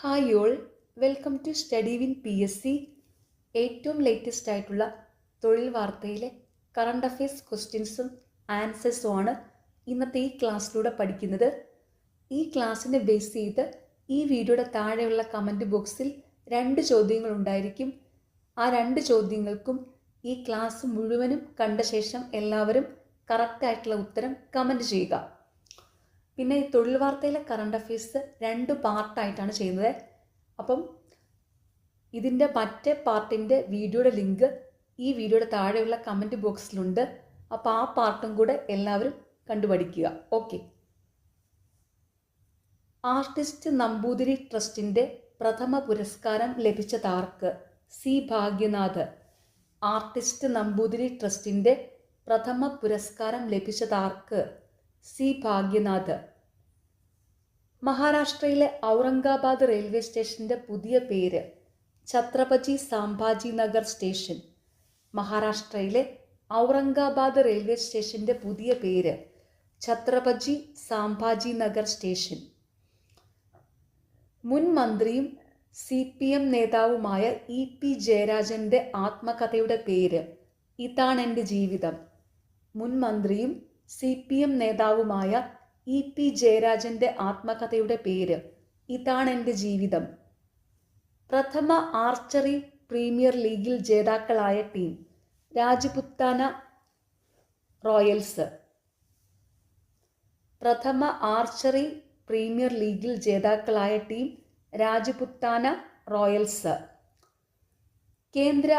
Hi all, welcome to study win PSC. ഏറ്റവും latest ആയിട്ടുള്ള തൊഴിൽ വാർത്തയിലെ കറണ്ട് അഫയേഴ്സ് ക്വസ്റ്റ്യൻസും ആൻസേഴ്സും ആണ് ഇന്നത്തെ ഈ ക്ലാസ്സിലൂടെ പഠിക്കുന്നത്. ഈ ക്ലാസ്സിനെ ബേസ് ചെയ്ത് ഈ വീഡിയോയുടെ താഴെയുള്ള കമൻറ്റ് ബോക്സിൽ 2 ചോദ്യങ്ങൾ ഉണ്ടായിരിക്കും. ആ 2 ചോദ്യങ്ങൾക്കും ഈ ക്ലാസ് മുഴുവനും കണ്ട ശേഷം എല്ലാവരും കറക്റ്റായിട്ടുള്ള ഉത്തരം കമൻറ്റ് ചെയ്യുക. പിന്നെ ഈ തൊഴിൽ വാർത്തയിലെ കറണ്ട് അഫയേഴ്സ് 2 പാർട്ടായിട്ടാണ് ചെയ്യുന്നത്. അപ്പം ഇതിൻ്റെ മറ്റേ പാർട്ടിൻ്റെ വീഡിയോയുടെ ലിങ്ക് ഈ വീഡിയോയുടെ താഴെയുള്ള കമൻറ്റ് ബോക്സിലുണ്ട്. അപ്പോൾ ആ പാർട്ടും കൂടെ എല്ലാവരും കണ്ടുപഠിക്കുക. ഓക്കെ. ആർട്ടിസ്റ്റ് നമ്പൂതിരി ട്രസ്റ്റിൻ്റെ പ്രഥമ പുരസ്കാരം ലഭിച്ചതാർക്ക്? സി ഭാഗ്യനാഥ്. ആർട്ടിസ്റ്റ് നമ്പൂതിരി ട്രസ്റ്റിൻ്റെ പ്രഥമ പുരസ്കാരം ലഭിച്ചതാർക്ക്? സി ഭാഗ്യനാഥ്. മഹാരാഷ്ട്രയിലെ ഔറംഗാബാദ് റെയിൽവേ സ്റ്റേഷൻ്റെ പുതിയ പേര്? ഛത്രപതി സാംഭാജി നഗർ സ്റ്റേഷൻ. മഹാരാഷ്ട്രയിലെ ഔറംഗാബാദ് റെയിൽവേ സ്റ്റേഷൻ്റെ പുതിയ പേര് ഛത്രപതി സാംഭാജി നഗർ സ്റ്റേഷൻ. മുൻ മന്ത്രിയും CPM നേതാവുമായ EP ജയരാജൻ്റെ ആത്മകഥയുടെ പേര്? ഇതാണെൻ്റെ ജീവിതം. മുൻ മന്ത്രിയും CPM നേതാവുമായ EP ജയരാജൻ്റെ ആത്മകഥയുടെ പേര് ഇതാണെൻ്റെ ജീവിതം. പ്രഥമ ആർച്ചറി പ്രീമിയർ ലീഗിൽ ജേതാക്കളായ ടീം? രാജപുത്താന റോയൽസ്. പ്രഥമ ആർച്ചറി പ്രീമിയർ ലീഗിൽ ജേതാക്കളായ ടീം രാജപുത്താന റോയൽസ്. കേന്ദ്ര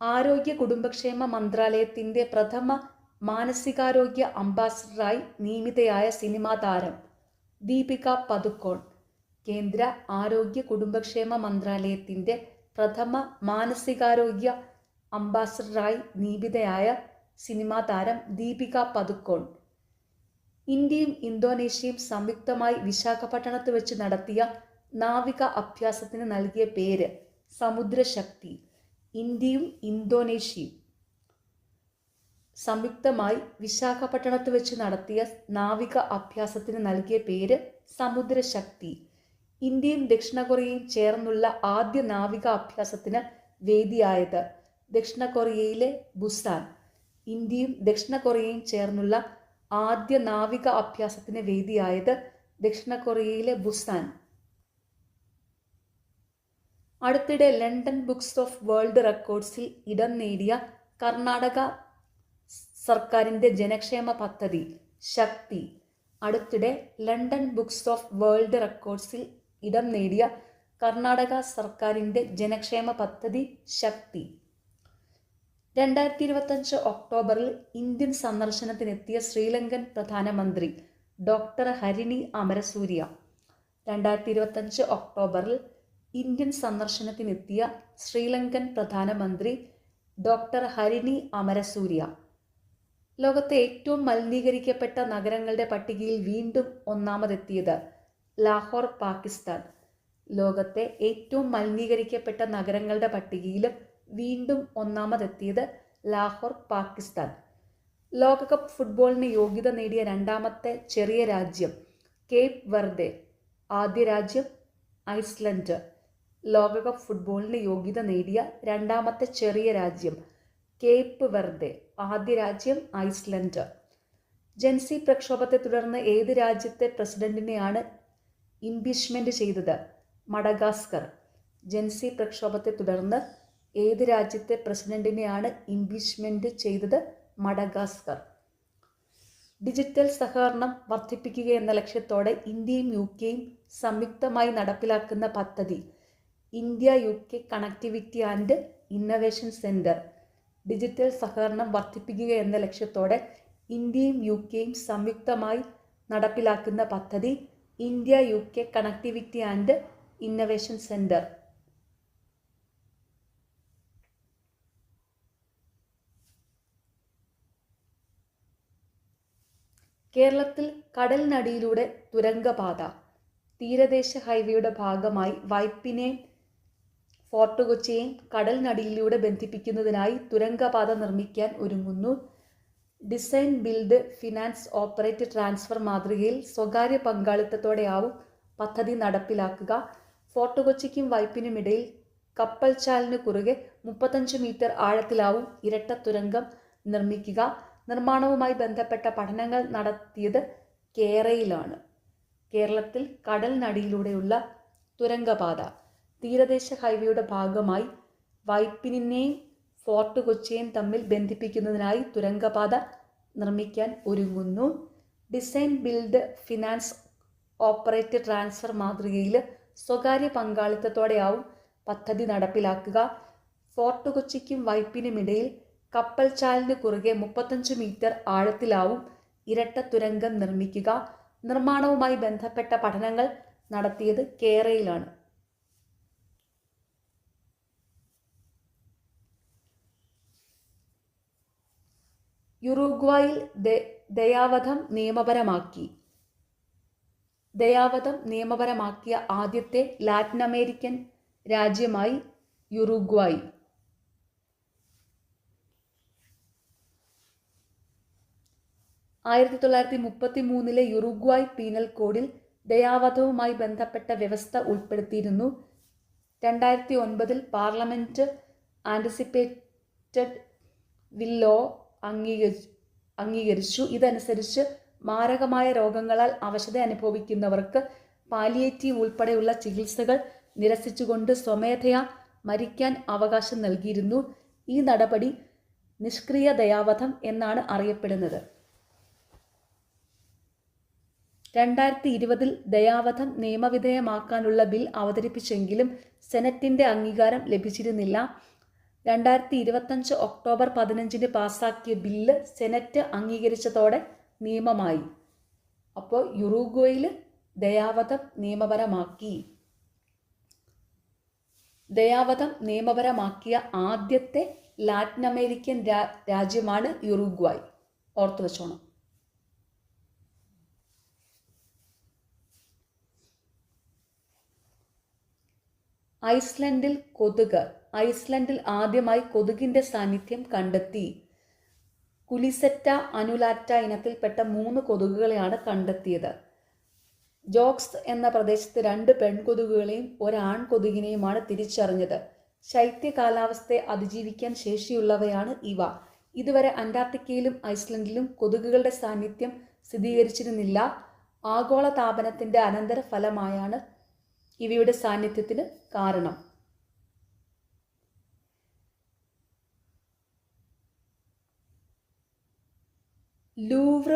ആരോഗ്യ കുടുംബക്ഷേമ മന്ത്രാലയത്തിൻ്റെ പ്രഥമ മാനസികാരോഗ്യ അംബാസഡറായി നിയമിതയായ സിനിമാ താരം? ദീപിക പദുക്കോൺ. കേന്ദ്ര ആരോഗ്യ കുടുംബക്ഷേമ മന്ത്രാലയത്തിൻ്റെ പ്രഥമ മാനസികാരോഗ്യ അംബാസഡറായി നിയമിതയായ സിനിമാ താരം ദീപിക പദുക്കോൺ. ഇന്ത്യയും ഇന്തോനേഷ്യയും സംയുക്തമായി വിശാഖപട്ടണത്ത് വെച്ച് നടത്തിയ നാവിക അഭ്യാസത്തിന് നൽകിയ പേര്? സമുദ്രശക്തി. ഇന്ത്യയും ഇന്തോനേഷ്യയും സംയുക്തമായി വിശാഖപട്ടണത്ത് വെച്ച് നടത്തിയ നാവിക അഭ്യാസത്തിന് നൽകിയ പേര് സമുദ്രശക്തി. ഇന്ത്യയും ദക്ഷിണ കൊറിയയും ചേർന്നുള്ള ആദ്യ നാവിക അഭ്യാസത്തിന് വേദിയായത്? ദക്ഷിണ കൊറിയയിലെ ബുസാൻ. ഇന്ത്യയും ദക്ഷിണ കൊറിയയും ചേർന്നുള്ള ആദ്യ നാവിക അഭ്യാസത്തിന് വേദിയായത് ദക്ഷിണ കൊറിയയിലെ ബുസാൻ. അടുത്തിടെ ലണ്ടൻ ബുക്സ് ഓഫ് വേൾഡ് റെക്കോർഡ്സിൽ ഇടം നേടിയ കർണാടക സർക്കാരിൻ്റെ ജനക്ഷേമ പദ്ധതി? ശക്തി. അടുത്തിടെ ലണ്ടൻ ബുക്സ് ഓഫ് വേൾഡ് റെക്കോർഡ്സിൽ ഇടം നേടിയ കർണാടക സർക്കാരിൻ്റെ ജനക്ഷേമ പദ്ധതി ശക്തി. 2025 ഒക്ടോബറിൽ ഇന്ത്യൻ സന്ദർശനത്തിനെത്തിയ ശ്രീലങ്കൻ പ്രധാനമന്ത്രി ഡോക്ടർ ഹരിണി അമരസൂര്യ. 2025 ഒക്ടോബറിൽ ഇന്ത്യൻ സന്ദർശനത്തിനെത്തിയ ശ്രീലങ്കൻ പ്രധാനമന്ത്രി ഡോക്ടർ ഹരിണി അമരസൂര്യ. ലോകത്തെ ഏറ്റവും മലിനീകരിക്കപ്പെട്ട നഗരങ്ങളുടെ പട്ടികയിൽ വീണ്ടും ഒന്നാമതെത്തിയത്? ലാഹോർ, പാകിസ്ഥാൻ. ലോകത്തെ ഏറ്റവും മലിനീകരിക്കപ്പെട്ട നഗരങ്ങളുടെ പട്ടികയിൽ വീണ്ടും ഒന്നാമതെത്തിയത് ലാഹോർ, പാകിസ്ഥാൻ. ലോകകപ്പ് ഫുട്ബോളിന് യോഗ്യത നേടിയ രണ്ടാമത്തെ ചെറിയ രാജ്യം? Cape Verde. ആദ്യ രാജ്യം? ഐസ്ലൻഡ്. ലോകകപ്പ് ഫുട്ബോളിന് യോഗ്യത നേടിയ രണ്ടാമത്തെ ചെറിയ രാജ്യം? Cape Verde. ആദ്യ രാജ്യം ഐസ്ലൻഡ്. ജൻസി പ്രക്ഷോഭത്തെ തുടർന്ന് ഏത് രാജ്യത്തെ പ്രസിഡന്റിനെയാണ് ഇംപീച്ച്മെന്റ് ചെയ്തത്? മഡഗാസ്കർ. ജൻസി പ്രക്ഷോഭത്തെ തുടർന്ന് ഏത് രാജ്യത്തെ പ്രസിഡന്റിനെയാണ് ഇംപീച്ച്മെന്റ് ചെയ്തത്? മഡഗാസ്കർ. ഡിജിറ്റൽ സഹകരണം വർദ്ധിപ്പിക്കുക എന്ന ലക്ഷ്യത്തോടെ ഇന്ത്യയും UK സംയുക്തമായി നടപ്പിലാക്കുന്ന പദ്ധതി? India UK connectivity and innovation centre. Digital സഹകരണം വർദ്ധിപ്പിക്കുക എന്ന ലക്ഷ്യത്തോടെ ഇന്ത്യയും UK സംയുക്തമായി നടപ്പിലാക്കുന്ന പദ്ധതി India UK connectivity and innovation centre. കേരളത്തിൽ കടലിനടിയിലൂടെ തുരങ്കപാത? തീരദേശ ഹൈവേയുടെ ഭാഗമായി വൈപ്പിനെയും ഫോർട്ട് കൊച്ചിയെയും കടലിനടിയിലൂടെ ബന്ധിപ്പിക്കുന്നതിനായി തുരങ്കപാത നിർമ്മിക്കാൻ ഒരുങ്ങുന്നു. Design, build, finance, operate, transfer മാതൃകയിൽ സ്വകാര്യ പങ്കാളിത്തത്തോടെയാവും പദ്ധതി നടപ്പിലാക്കുക. ഫോർട്ട് കൊച്ചിക്കും വൈപ്പിനുമിടയിൽ കപ്പൽ ചാലിന് കുറുകെ 35 മീറ്റർ ആഴത്തിലാവും ഇരട്ട തുരങ്കം നിർമ്മിക്കുക. നിർമ്മാണവുമായി ബന്ധപ്പെട്ട പഠനങ്ങൾ നടത്തിയത് കേരളയിലാണ്. കേരളത്തിൽ കടലിനടിയിലൂടെയുള്ള തുരങ്കപാത. തീരദേശ ഹൈവേയുടെ ഭാഗമായി വൈപ്പിനെയും ഫോർട്ട് കൊച്ചിയെയും തമ്മിൽ ബന്ധിപ്പിക്കുന്നതിനായി തുരങ്കപാത നിർമ്മിക്കാൻ ഒരുങ്ങുന്നു. Design, build, finance, operate, transfer മാതൃകയിൽ സ്വകാര്യ പങ്കാളിത്തത്തോടെയാവും പദ്ധതി നടപ്പിലാക്കുക. ഫോർട്ട് കൊച്ചിക്കും വൈപ്പിനുമിടയിൽ കപ്പൽ ചാലിന് കുറുകെ 35 മീറ്റർ ആഴത്തിലാവും ഇരട്ട തുരങ്കം നിർമ്മിക്കുക. നിർമ്മാണവുമായി ബന്ധപ്പെട്ട പഠനങ്ങൾ നടത്തിയത് കേരളയിലാണ്. യുറുഗ്വായിൽ ദയാവധം നിയമപരമാക്കി. ദയാവധം നിയമപരമാക്കിയ ആദ്യത്തെ ലാറ്റിൻ അമേരിക്കൻ രാജ്യമായി യുറുഗ്വായി. 1933 യുറുഗ്വായ് പീനൽ കോഡിൽ ദയാവധവുമായി ബന്ധപ്പെട്ട വ്യവസ്ഥ ഉൾപ്പെടുത്തിയിരുന്നു. 2009 പാർലമെന്റ് ആന്റിസിപ്പേറ്റഡ് വിൽ ലോ അംഗീകരിച്ചു. ഇതനുസരിച്ച് മാരകമായ രോഗങ്ങളാൽ അവശത അനുഭവിക്കുന്നവർക്ക് പാലിയേറ്റീവ് ഉൾപ്പെടെയുള്ള ചികിത്സകൾ നിരസിച്ചുകൊണ്ട് സ്വമേധയാ മരിക്കാൻ അവകാശം നൽകിയിരുന്നു. ഈ നടപടി നിഷ്ക്രിയ ദയാവധം എന്നാണ് അറിയപ്പെടുന്നത്. 2020 ദയാവധം നിയമവിധേയമാക്കാനുള്ള ബിൽ അവതരിപ്പിച്ചെങ്കിലും സെനറ്റിന്റെ അംഗീകാരം ലഭിച്ചിരുന്നില്ല. 2025 ഒക്ടോബർ 15 പാസാക്കിയ ബില്ല് സെനറ്റ് അംഗീകരിച്ചതോടെ നിയമമായി. അപ്പോൾ യുറുഗ്വായിൽ ദയാവധം നിയമപരമാക്കി. ദയാവധം നിയമപരമാക്കിയ ആദ്യത്തെ ലാറ്റിൻ അമേരിക്കൻ രാജ്യമാണ് യുറുഗ്വായ്. ഓർത്തു വെച്ചോണം. ഐസ്ലൻഡിൽ കൊതുക്. ഐസ്ലൻഡിൽ ആദ്യമായി കൊതുകിന്റെ സാന്നിധ്യം കണ്ടെത്തി. കുലിസെറ്റ അനുലാറ്റ ഇനത്തിൽപ്പെട്ട 3 കൊതുകുകളെയാണ് കണ്ടെത്തിയത്. ജോക്സ് എന്ന പ്രദേശത്ത് 2 പെൺകൊതുകുകളെയും 1 ആൺകൊതുകിനെയുമാണ് തിരിച്ചറിഞ്ഞത്. ശൈത്യ കാലാവസ്ഥയെ അതിജീവിക്കാൻ ശേഷിയുള്ളവയാണ് ഇവ. ഇതുവരെ അന്റാർട്ടിക്കയിലും ഐസ്ലൻഡിലും കൊതുകുകളുടെ സാന്നിധ്യം സ്ഥിരീകരിച്ചിരുന്നില്ല. ആഗോള താപനത്തിന്റെ അനന്തരഫലമായാണ് ഇവയുടെ സാന്നിധ്യത്തിന് കാരണം. ലൂവ്ർ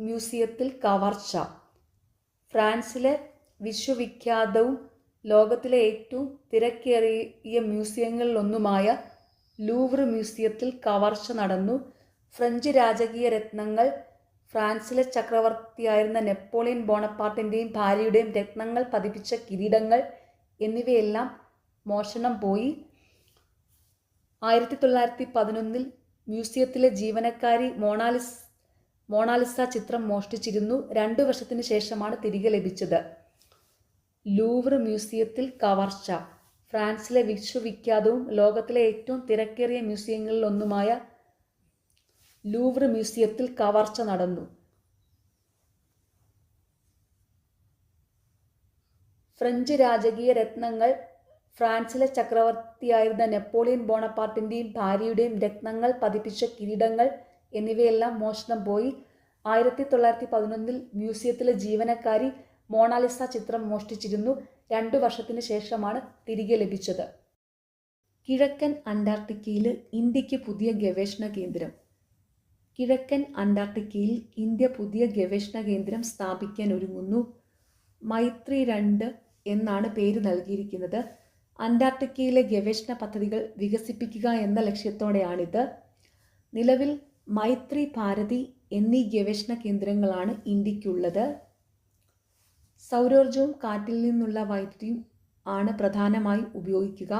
മ്യൂസിയത്തിൽ കവർച്ച. ഫ്രാൻസിലെ വിശ്വവിഖ്യാതവും ലോകത്തിലെ ഏറ്റവും തിരക്കേറിയ മ്യൂസിയങ്ങളിലൊന്നുമായ ലൂവ്ർ മ്യൂസിയത്തിൽ കവർച്ച നടന്നു. ഫ്രഞ്ച് രാജകീയ രത്നങ്ങൾ, ഫ്രാൻസിലെ ചക്രവർത്തിയായിരുന്ന നെപ്പോളിയൻ ബോണപ്പാർട്ടിൻ്റെയും ഭാര്യയുടെയും രത്നങ്ങൾ പതിപ്പിച്ച കിരീടങ്ങൾ എന്നിവയെല്ലാം മോഷണം പോയി. 1911 മ്യൂസിയത്തിലെ ജീവനക്കാരി മോണാലിസ ചിത്രം മോഷ്ടിച്ചിരുന്നു. 2 വർഷത്തിന് ശേഷമാണ് തിരികെ ലഭിച്ചത്. ലൂവ്ർ മ്യൂസിയത്തിൽ കവർച്ച. ഫ്രാൻസിലെ വിശ്വവിഖ്യാതവും ലോകത്തിലെ ഏറ്റവും തിരക്കേറിയ മ്യൂസിയങ്ങളിലൊന്നുമായ ലൂവ്ർ മ്യൂസിയത്തിൽ കവർച്ച നടന്നു. ഫ്രഞ്ച് രാജകീയ രത്നങ്ങൾ, ഫ്രാൻസിലെ ചക്രവർത്തിയായിരുന്ന നെപ്പോളിയൻ ബോണപ്പാർട്ടിൻ്റെയും ഭാര്യയുടെയും രത്നങ്ങൾ പതിപ്പിച്ച കിരീടങ്ങൾ എന്നിവയെല്ലാം മോഷണം പോയി. 1911 മ്യൂസിയത്തിലെ ജീവനക്കാരി മോണാലിസ ചിത്രം മോഷ്ടിച്ചിരുന്നു. 2 വർഷത്തിന് ശേഷമാണ് തിരികെ ലഭിച്ചത്. കിഴക്കൻ അന്റാർട്ടിക്കയിൽ ഇന്ത്യക്ക് പുതിയ ഗവേഷണ കേന്ദ്രം. കിഴക്കൻ അന്റാർട്ടിക്കയിൽ ഇന്ത്യ പുതിയ ഗവേഷണ കേന്ദ്രം സ്ഥാപിക്കാൻ ഒരുങ്ങുന്നു. മൈത്രി 2 എന്നാണ് പേര് നൽകിയിരിക്കുന്നത്. അന്റാർട്ടിക്കയിലെ ഗവേഷണ പദ്ധതികൾ വികസിപ്പിക്കുക എന്ന ലക്ഷ്യത്തോടെയാണിത്. നിലവിൽ മൈത്രി, ഭാരതി എന്നീ ഗവേഷണ കേന്ദ്രങ്ങളാണ് ഇന്ത്യക്കുള്ളത്. സൗരോർജവും കാറ്റിൽ നിന്നുള്ള വൈദ്യുതിയും ആണ് പ്രധാനമായി ഉപയോഗിക്കുക.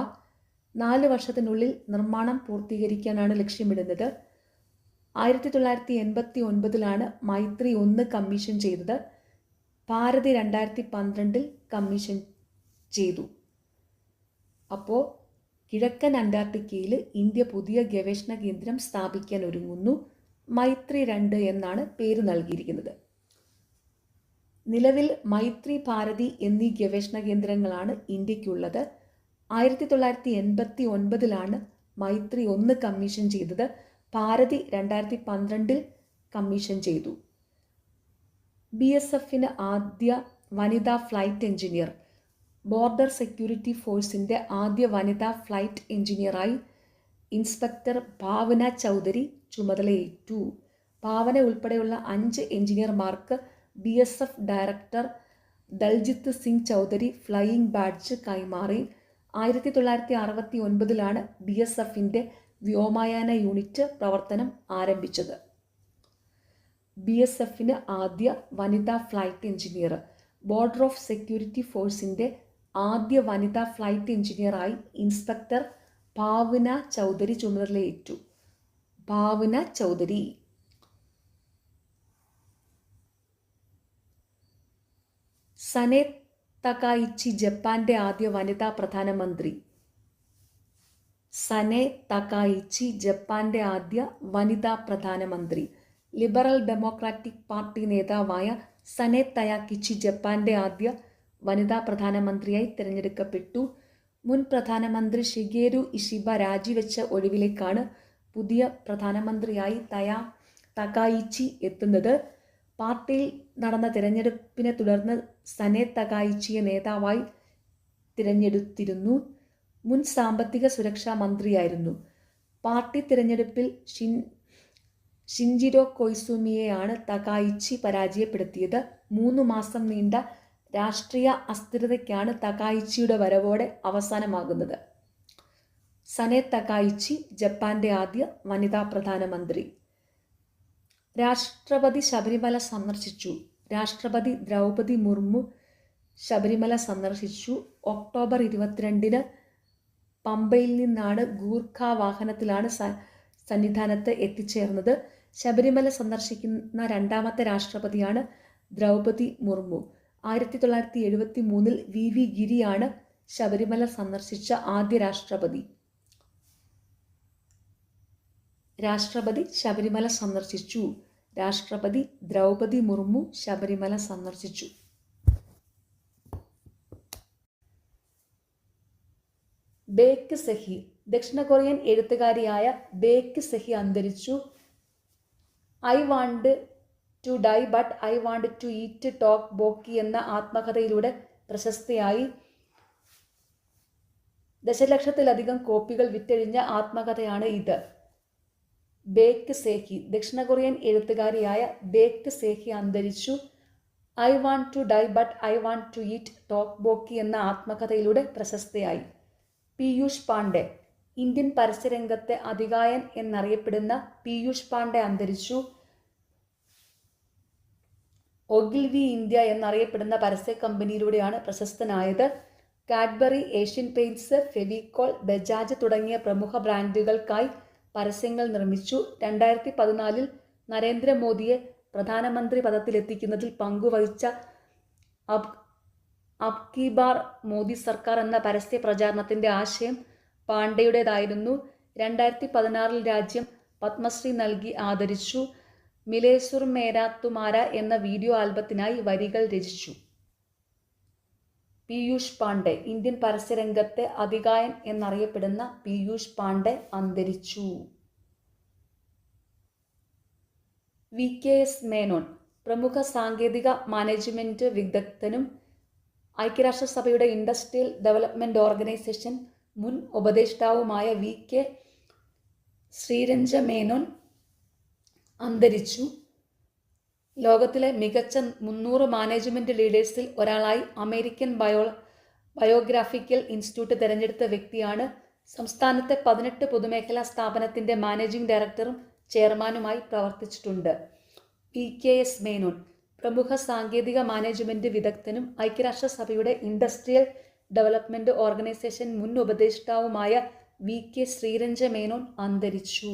4 വർഷത്തിനുള്ളിൽ നിർമ്മാണം പൂർത്തീകരിക്കാനാണ് ലക്ഷ്യമിടുന്നത്. 1989 മൈത്രി 1 കമ്മീഷൻ ചെയ്തത്. ഭാരതി 2012 കമ്മീഷൻ ചെയ്തു. അപ്പോൾ കിഴക്കൻ അന്റാർട്ടിക്കയിൽ ഇന്ത്യ പുതിയ ഗവേഷണ കേന്ദ്രം സ്ഥാപിക്കാൻ ഒരുങ്ങുന്നു. മൈത്രി 2 എന്നാണ് പേര് നൽകിയിരിക്കുന്നത്. നിലവിൽ മൈത്രി ഭാരതി എന്നീ ഗവേഷണ കേന്ദ്രങ്ങളാണ് ഇന്ത്യക്കുള്ളത്. 1989 മൈത്രി 1 കമ്മീഷൻ ചെയ്തത്. ഭാരതി 2012 കമ്മീഷൻ ചെയ്തു. BSFന് ആദ്യ വനിതാ ഫ്ലൈറ്റ് എഞ്ചിനീയർ. ബോർഡർ സെക്യൂരിറ്റി ഫോഴ്സിൻ്റെ ആദ്യ വനിതാ ഫ്ലൈറ്റ് എഞ്ചിനീയറായി ഇൻസ്പെക്ടർ ഭാവന ചൗധരി ചുമതലയേറ്റു. ഭാവന ഉൾപ്പെടെയുള്ള 5 എഞ്ചിനീയർമാർക്ക് BSF director Daljit Singh Chaudhary flying badge കൈമാറി. 1969 BSFൻ്റെ വ്യോമയാന യൂണിറ്റ് പ്രവർത്തനം ആരംഭിച്ചത്. BSFന് ആദ്യ വനിതാ flight engineer. Border of security ഫോഴ്സിൻ്റെ ആദ്യ വനിതാ ഫ്ലൈറ്റ് എഞ്ചിനീയറായി ഇൻസ്പെക്ടർ ഭാവന ചൗധരി ചുമതലയേറ്റു. ഭാവന ചൗധരി. സനെ തകായിച്ചി ജപ്പാന്റെ ആദ്യ വനിതാ പ്രധാനമന്ത്രി. സനെ തകായിച്ചി ജപ്പാന്റെ ആദ്യ വനിതാ പ്രധാനമന്ത്രി. ലിബറൽ ഡെമോക്രാറ്റിക് പാർട്ടി നേതാവായ സനെ തകായിച്ചി ജപ്പാന്റെ ആദ്യ വനിതാ പ്രധാനമന്ത്രിയായി തിരഞ്ഞെടുക്കപ്പെട്ടു. മുൻ പ്രധാനമന്ത്രി ഷിഗേരു ഇഷിബ രാജിവെച്ച ഒഴിവിലേക്കാണ് പുതിയ പ്രധാനമന്ത്രിയായി തകായിച്ചി എത്തുന്നത്. പാർട്ടിയിൽ നടന്ന തിരഞ്ഞെടുപ്പിനെ തുടർന്ന് സനെ തകായിച്ചിയെ നേതാവായി തിരഞ്ഞെടുത്തിരുന്നു. മുൻ സാമ്പത്തിക സുരക്ഷാ മന്ത്രിയായിരുന്നു. പാർട്ടി തിരഞ്ഞെടുപ്പിൽ ഷിൻജിരോ കൊയ്സുമിയെയാണ് തകായിച്ചി പരാജയപ്പെടുത്തിയത്. 3 മാസം നീണ്ട രാഷ്ട്രീയ അസ്ഥിരതയ്ക്കാണ് തകായിച്ചിയുടെ വരവോടെ അവസാനമാകുന്നത്. സനെ തകായിച്ചി ജപ്പാന്റെ ആദ്യ വനിതാ പ്രധാനമന്ത്രി. രാഷ്ട്രപതി ശബരിമല സന്ദർശിച്ചു. രാഷ്ട്രപതി ദ്രൗപദി മുർമു ശബരിമല സന്ദർശിച്ചു. ഒക്ടോബർ 22 പമ്പയിൽ നിന്നാണ് ഗൂർഖ വാഹനത്തിലാണ് സന്നിധാനത്ത് എത്തിച്ചേർന്നത്. ശബരിമല സന്ദർശിക്കുന്ന രണ്ടാമത്തെ രാഷ്ട്രപതിയാണ് ദ്രൗപദി മുർമു. 1973 VV ഗിരിയാണ് ശബരിമല സന്ദർശിച്ച ആദ്യ രാഷ്ട്രപതി. രാഷ്ട്രപതി ശബരിമല സന്ദർശിച്ചു. രാഷ്ട്രപതി ദ്രൗപദി മുർമു ശബരിമല സന്ദർശിച്ചു. Baek Sehee. ദക്ഷിണ കൊറിയൻ എഴുത്തുകാരിയായ ബേക്ക് സെഹി അന്തരിച്ചു. I want to die but I want to eat tteokbokki എന്ന ആത്മകഥയിലൂടെ പ്രശസ്തയായി. ദശലക്ഷത്തിലധികം കോപ്പികൾ വിറ്റഴിഞ്ഞ ആത്മകഥയാണ് ഇത്. Baek Sehee. ദക്ഷിണ കൊറിയൻ എഴുത്തുകാരിയായ ബേക്ക് സെഹി അന്തരിച്ചു. I want to die but I want to eat tteokbokki എന്ന ആത്മകഥയിലൂടെ പ്രശസ്തയായി. പീയൂഷ് പാണ്ഡെ. ഇന്ത്യൻ പരസ്യരംഗത്തെ അതികായൻ എന്നറിയപ്പെടുന്ന പീയൂഷ് പാണ്ഡെ അന്തരിച്ചു. ഒഗിൽവി ഇന്ത്യ എന്നറിയപ്പെടുന്ന പരസ്യ കമ്പനിയിലൂടെയാണ് പ്രശസ്തനായത്. Cadbury, Asian paints, Fevicol, Bajaj തുടങ്ങിയ പ്രമുഖ ബ്രാൻഡുകൾക്കായി പരസ്യങ്ങൾ നിർമ്മിച്ചു. 2014 നരേന്ദ്രമോദിയെ പ്രധാനമന്ത്രി പദത്തിലെത്തിക്കുന്നതിൽ പങ്കുവഹിച്ച അബ് കി ബാർ മോദി സർക്കാർ എന്ന പരസ്യ പ്രചാരണത്തിന്റെ ആശയം പാണ്ഡെയുടേതായിരുന്നു. 2016 രാജ്യം പത്മശ്രീ നൽകി ആദരിച്ചു. മിലേസുർ മേരാ തുമാര എന്ന വീഡിയോ ആൽബത്തിനായി വരികൾ രചിച്ചു. പീയൂഷ് പാണ്ഡെ. ഇന്ത്യൻ പരസ്യരംഗത്തെ അതികായൻ എന്നറിയപ്പെടുന്ന പീയൂഷ് പാണ്ഡെ അന്തരിച്ചു. VKS മേനോൻ. പ്രമുഖ സാങ്കേതിക മാനേജ്മെന്റ് വിദഗ്ധനും ഐക്യരാഷ്ട്രസഭയുടെ ഇൻഡസ്ട്രിയൽ ഡെവലപ്മെന്റ് ഓർഗനൈസേഷൻ മുൻ ഉപദേഷ്ടാവുമായ VK ശ്രീരഞ്ജ മേനോൻ അന്തരിച്ചു. ലോകത്തിലെ മികച്ച 300 മാനേജ്മെന്റ് ലീഡേഴ്സിൽ ഒരാളായി അമേരിക്കൻ ബയോഗ്രാഫിക്കൽ ഇൻസ്റ്റിറ്റ്യൂട്ട് തിരഞ്ഞെടുത്ത വ്യക്തിയാണ്. സംസ്ഥാനത്തെ 18 പൊതുമേഖലാ സ്ഥാപനത്തിന്റെ മാനേജിംഗ് ഡയറക്ടറും ചെയർമാനുമായി പ്രവർത്തിച്ചിട്ടുണ്ട്. VKS മേനോൻ. പ്രമുഖ സാങ്കേതിക മാനേജ്മെന്റ് വിദഗ്ധനും ഐക്യരാഷ്ട്രസഭയുടെ ഇൻഡസ്ട്രിയൽ ഡെവലപ്മെന്റ് ഓർഗനൈസേഷൻ മുൻ ഉപദേഷ്ടാവുമായ VK ശ്രീരഞ്ജ മേനോൻ അന്തരിച്ചു.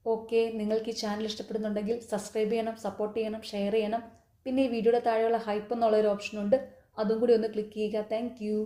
ഓക്കെ, നിങ്ങൾക്ക് ഈ ചാനൽ ഇഷ്ടപ്പെടുന്നുണ്ടെങ്കിൽ സബ്സ്ക്രൈബ് ചെയ്യണം, സപ്പോർട്ട് ചെയ്യണം, ഷെയർ ചെയ്യണം. പിന്നെ ഈ വീഡിയോയുടെ താഴെയുള്ള ഹൈപ്പ് എന്നുള്ളൊരു ഓപ്ഷനുണ്ട്, അതും കൂടി ഒന്ന് ക്ലിക്ക് ചെയ്യുക. Thank you.